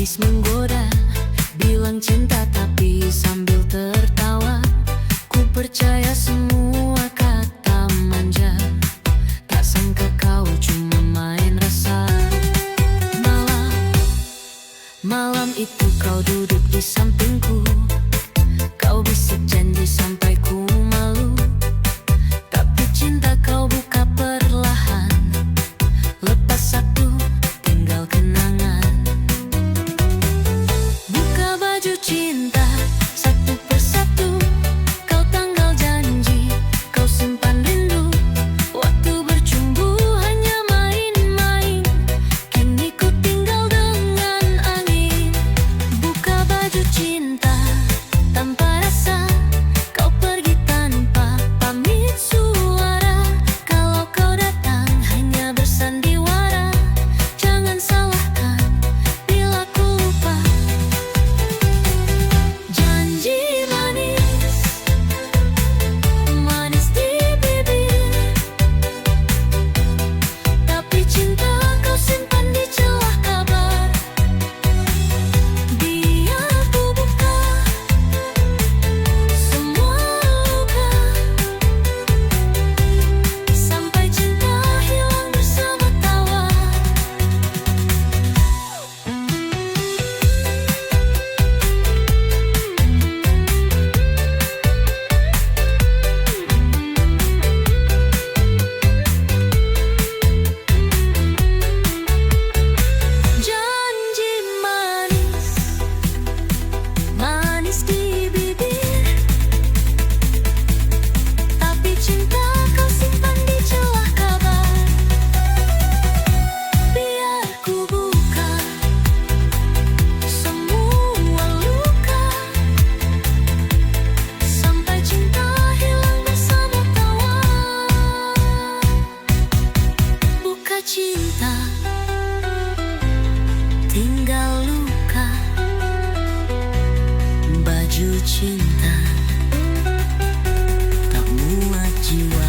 Manis menggoda, bilang cinta tapi sambil tertawa. Ku percaya semua kata manja, tak sangka kau cuma main rasa. Malam itu kau duduk di sampingku, kau bisik janji sampai ku malu. Tapi cinta kau buka perlahan, lepas satu tinggal kenangan. Buka baju cinta satu persatu, kau tanggal janji, kau simpan rindu. Waktu bercumbu hanya main-main, kini ku tinggal dengan angin. Buka baju cinta tanpa rasa, kau pergi tanpa pamit suara. Kalau kau datang hanya bersandiwara, jangan salahkan bila ku lupa. Janji manis, manis di bibir, tapi cinta kau simpan di celah kabar. Biar ku buka semua luka, sampai cinta hilang bersama tawa. Janji manis, manis di bibir, tapi cinta kau simpan di celah kabar. Biar ku buka semua luka, sampai cinta hilang bersama tawa. Buka cinta, tinggal luka. Baju cinta tak muat jiwa.